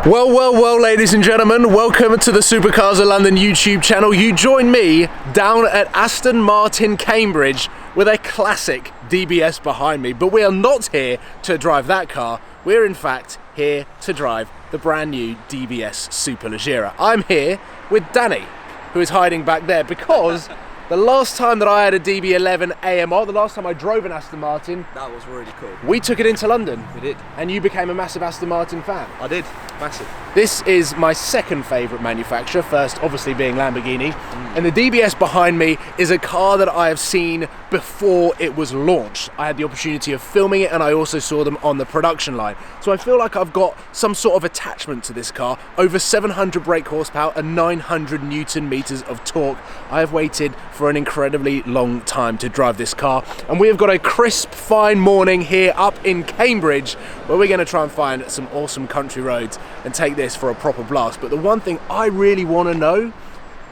Well, ladies and gentlemen, welcome to the Supercars of London YouTube channel. You join me down at Aston Martin Cambridge with a classic DBS behind me, but we are not here to drive that car. We're in fact here to drive the brand new DBS Superleggera. I'm here with Danny, who is hiding back there because the last time that I had a DB11 AMR, the last time I drove an Aston Martin, that was really cool. We took it into London. We did. And you became a massive Aston Martin fan. I did, massive. This is my second favourite manufacturer, first obviously being Lamborghini. And the DBS behind me is a car that I have seen before it was launched. I had the opportunity of filming it and I also saw them on the production line. So I feel like I've got some sort of attachment to this car. Over 700 brake horsepower and 900 Newton meters of torque. I have waited for an incredibly long time to drive this car. And we have got a crisp, fine morning here up in Cambridge where we're going to try and find some awesome country roads and take this for a proper blast. But the one thing I really want to know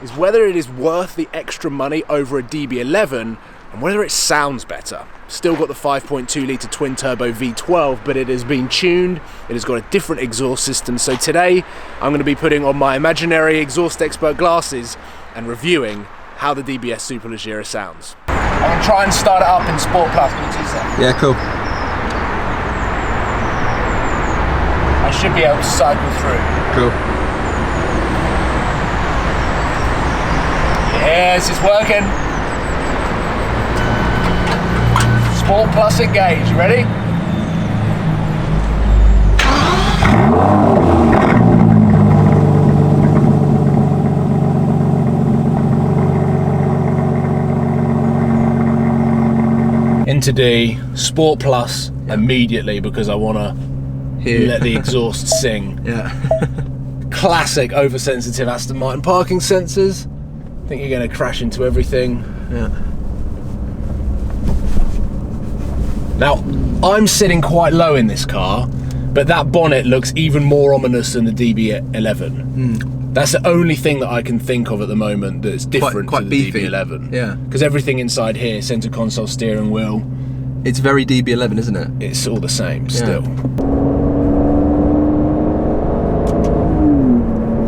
is whether it is worth the extra money over a DB11 and whether it sounds better. Still got the 5.2 litre Twin Turbo V12, but it has been tuned, it has got a different exhaust system. So today I'm going to be putting on my imaginary exhaust expert glasses and reviewing how the DBS Superleggera sounds. I'm going to try and start it up in Sport Plus. Give me 2 seconds. Yeah, cool. I should be able to cycle through. Cool. Yes, it's working. Sport Plus engage, you ready? Into D, Sport Plus immediately because I want to let the exhaust sing. Yeah. Classic oversensitive Aston Martin parking sensors. I think you're going to crash into everything. Yeah. Now, I'm sitting quite low in this car, but that bonnet looks even more ominous than the DB11. That's the only thing that I can think of at the moment that's different quite to the beefy. DB11. Yeah. Because everything inside here, centre console, steering wheel, It's very DB11, isn't it? it's all the same still.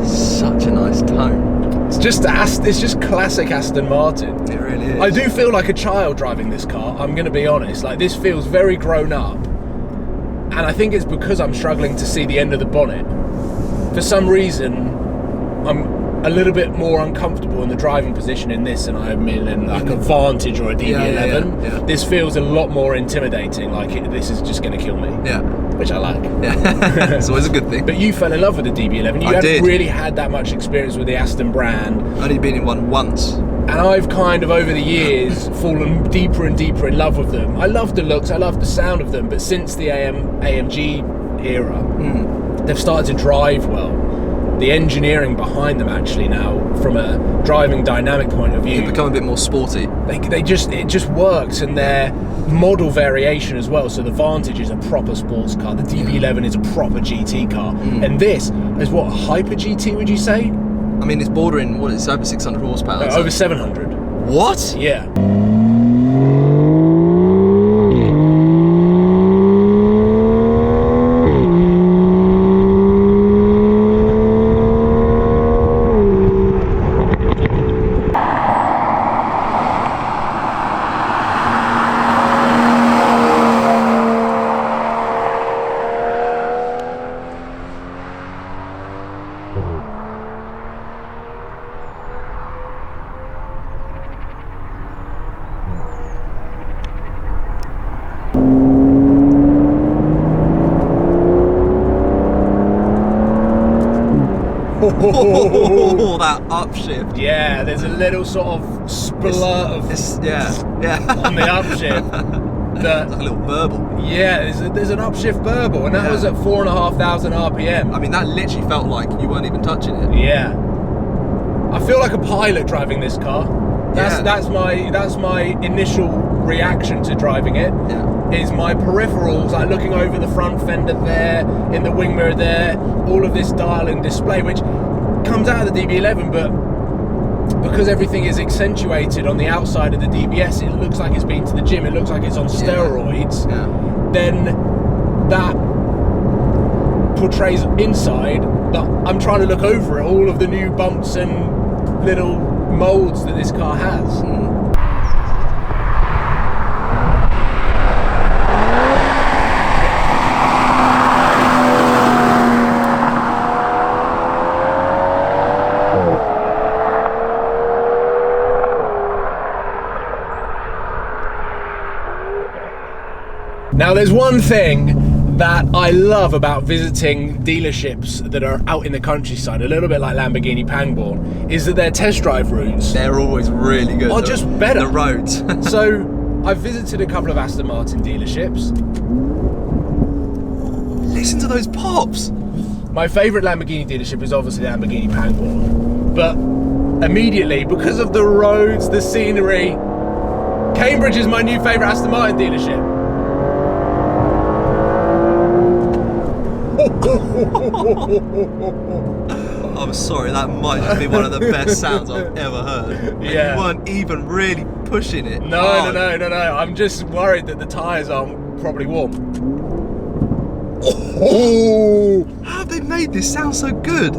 Such a nice tone. It's just classic Aston Martin. It really is. I do feel like a child driving this car, I'm going to be honest. Like, this feels very grown up. And I think it's because I'm struggling to see the end of the bonnet. For some reason, I'm a little bit more uncomfortable in the driving position in this than I am in like a Vantage or a DB11. Yeah. This feels a lot more intimidating, like this is just going to kill me. Yeah. Which I like. Yeah. It's always a good thing. But you fell in love with the DB11. You hadn't really had that much experience with the Aston brand. Only been in one once. And I've kind of, over the years, fallen deeper and deeper in love with them. I love the looks, I love the sound of them, but since the AMG era, they've started to drive well. The engineering behind them actually now, from a driving dynamic point of view, They've become a bit more sporty. it just works, and their model variation as well. So the Vantage is a proper sports car, the DB11 is a proper GT car, and this is what, a hyper GT would you say? I mean, it's bordering, what, it's over 600 horsepower. No, over 700. What? Yeah. Oh, that upshift. Yeah, there's a little sort of splurt of on the upshift. It's like a little burble. Yeah, there's an upshift burble, and that was at 4,500 RPM. I mean, that literally felt like you weren't even touching it. Yeah. I feel like a pilot driving this car. That's my initial reaction to driving it. Yeah. Is my peripherals, like looking over the front fender there, in the wing mirror there, all of this dial and display, which comes out of the DB11, but because everything is accentuated on the outside of the DBS, it looks like it's been to the gym, it looks like it's on steroids, then that portrays inside that I'm trying to look over it, all of the new bumps and little molds that this car has. Now there's one thing that I love about visiting dealerships that are out in the countryside, a little bit like Lamborghini Pangborn, is that their test drive routes, they're always really good. Are just better. The roads. So I've visited a couple of Aston Martin dealerships. Listen to those pops. My favourite Lamborghini dealership is obviously Lamborghini Pangborn, but immediately, because of the roads, the scenery, Cambridge is my new favourite Aston Martin dealership. I'm sorry, that might just be one of the best sounds I've ever heard. And Yeah. you weren't even really pushing it. No. I'm just worried that the tyres aren't probably warm. Oh! How have they made this sound so good?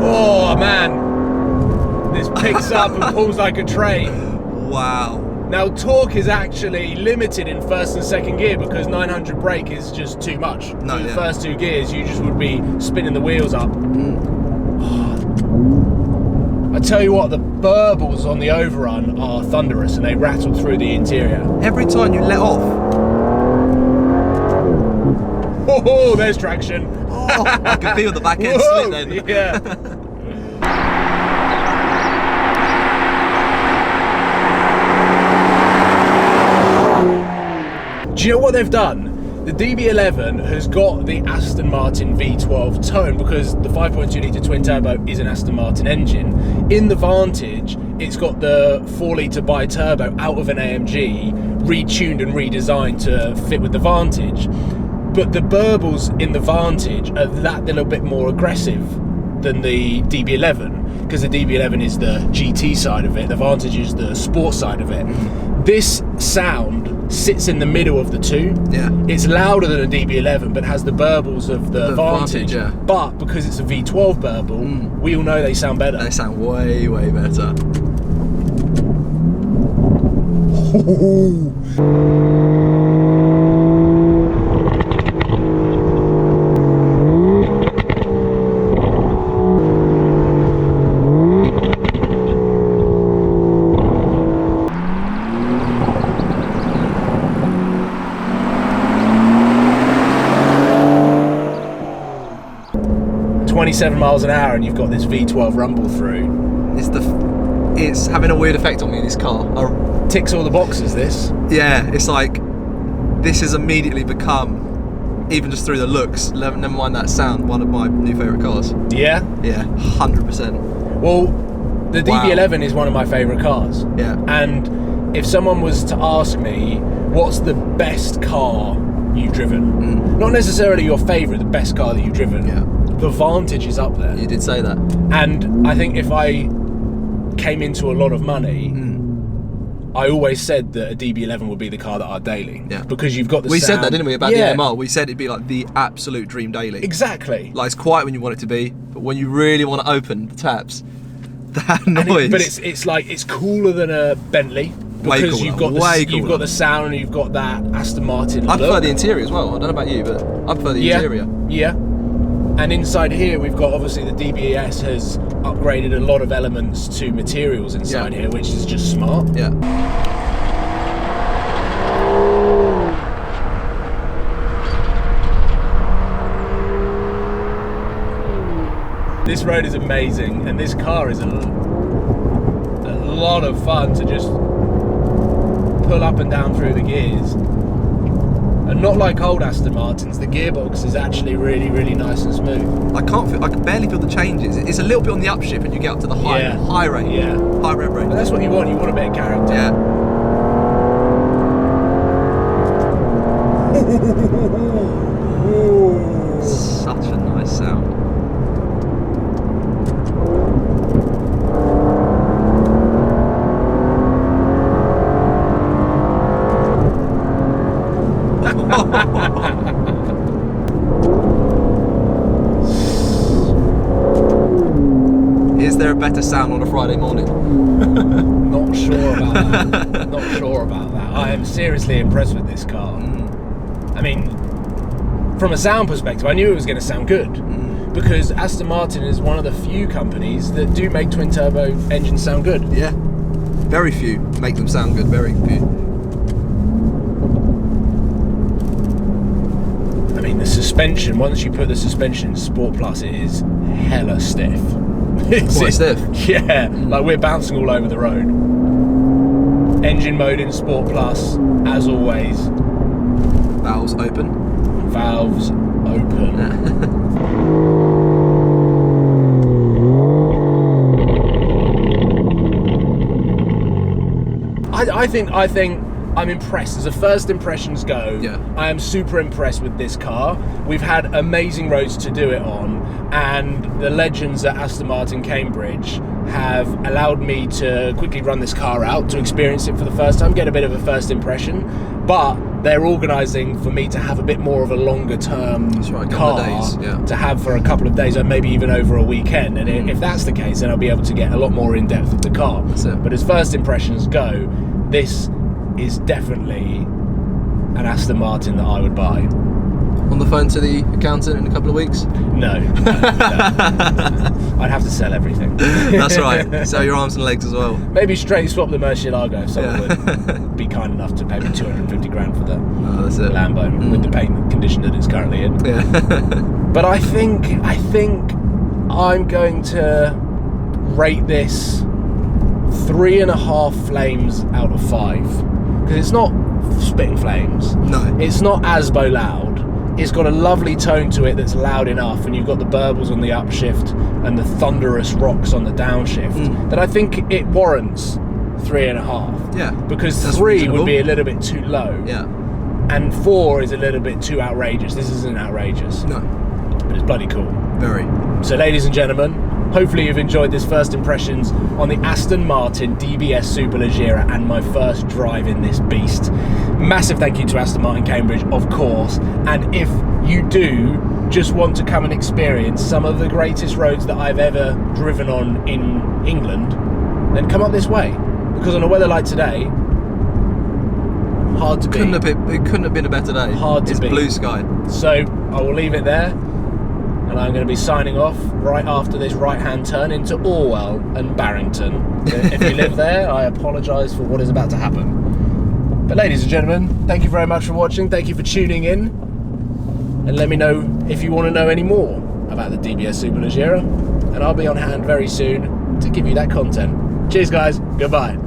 Oh man, this picks up and pulls like a train. Wow. Now torque is actually limited in first and second gear because 900 brake is just too much. No, For the yeah. first two gears you just would be spinning the wheels up. I tell you what, the burbles on the overrun are thunderous and they rattle through the interior. Every time you let off, Oh, there's traction. I can feel the back end Whoa, slip then. Yeah. Do you know what they've done? The DB11 has got the Aston Martin V12 tone because the 5.2 litre twin turbo is an Aston Martin engine. In the Vantage, it's got the 4 litre bi-turbo out of an AMG, retuned and redesigned to fit with the Vantage. But the burbles in the Vantage are that little bit more aggressive than the DB11 because the DB11 is the GT side of it, the Vantage is the sport side of it. This sound sits in the middle of the two. Yeah. It's louder than a DB11 but has the burbles of the Vantage. Yeah. But because it's a V12 burble, we all know they sound better. They sound way, way better. 27 miles an hour and you've got this V12 rumble through. It's having a weird effect on me, this car. Ticks all the boxes, this. Yeah, it's like, this has immediately become, even just through the looks, never mind that sound, one of my new favourite cars. Yeah? Yeah, 100%. Well, the Wow. DB11 is one of my favourite cars. Yeah. And if someone was to ask me, what's the best car you've driven? Not necessarily your favourite, the best car that you've driven. Yeah. The Vantage is up there. You did say that. And I think if I came into a lot of money, I always said that a DB11 would be the car that I'd daily. Yeah. Because you've got the We sound. said that, didn't we, about Yeah. the MR? We said it'd be like the absolute dream daily. Exactly. Like, it's quiet when you want it to be, but when you really want to open the taps, that noise. But it's like it's cooler than a Bentley Way because cooler, you've got way you've cooler. got the sound and you've got that Aston Martin. I prefer look. the interior as well. I don't know about you, but I prefer the interior. Yeah. And inside here we've got, obviously the DBS has upgraded a lot of elements to materials inside here, which is just smart. Yeah. This road is amazing and this car is a lot of fun to just pull up and down through the gears. And not like old Aston Martins, the gearbox is actually really, really nice and smooth. I can barely feel the changes. It's a little bit on the upshift when you get up to the high rate. Yeah. High rev rate. But that's what you want a bit of character. Yeah. Such a nice sound. to sound on a Friday morning? Not sure about that. Not sure about that. I am seriously impressed with this car. I mean, from a sound perspective, I knew it was going to sound good because Aston Martin is one of the few companies that do make twin turbo engines sound good. Yeah, very few make them sound good. Very few. I mean, the suspension. Once you put the suspension in Sport Plus, it is hella stiff. Quite stiff. Yeah, like we're bouncing all over the road. Engine mode in Sport Plus, as always. Valves open. Valves open. I think I'm impressed. As the first impressions go, I am super impressed with this car. We've had amazing roads to do it on, and the legends at Aston Martin Cambridge have allowed me to quickly run this car out, to experience it for the first time, get a bit of a first impression, but they're organising for me to have a bit more of a longer term car to have for a couple of days, or maybe even over a weekend, and if that's the case, then I'll be able to get a lot more in depth with the car. But as first impressions go, this is definitely an Aston Martin that I would buy. On the phone to the accountant in a couple of weeks? No. I'd have to sell everything. That's right. Sell your arms and legs as well. Maybe straight swap the Murcielago if someone would be kind enough to pay me 250 grand for the Lambo with the paint condition that it's currently in. Yeah. But I think I'm going to rate this 3.5 flames out of 5. Because it's not spitting flames. No. It's not Asbo loud. It's got a lovely tone to it that's loud enough, and you've got the burbles on the upshift and the thunderous rocks on the downshift, that I think it warrants 3.5. Yeah. Because 3 would be a little bit too low. Yeah. And 4 is a little bit too outrageous. This isn't outrageous. No. But it's bloody cool. Very. So ladies and gentlemen, hopefully you've enjoyed this first impressions on the Aston Martin DBS Superleggera and my first drive in this beast. Massive thank you to Aston Martin Cambridge, of course, and if you do just want to come and experience some of the greatest roads that I've ever driven on in England, then come up this way, because on a weather like today, hard to beat. It couldn't have been a better day. Hard to beat. It's blue sky. So I will leave it there, and I'm going to be signing off right after this right-hand turn into Orwell and Barrington. If you live there, I apologise for what is about to happen. But ladies and gentlemen, thank you very much for watching. Thank you for tuning in. And let me know if you want to know any more about the DBS Superleggera. And I'll be on hand very soon to give you that content. Cheers, guys. Goodbye.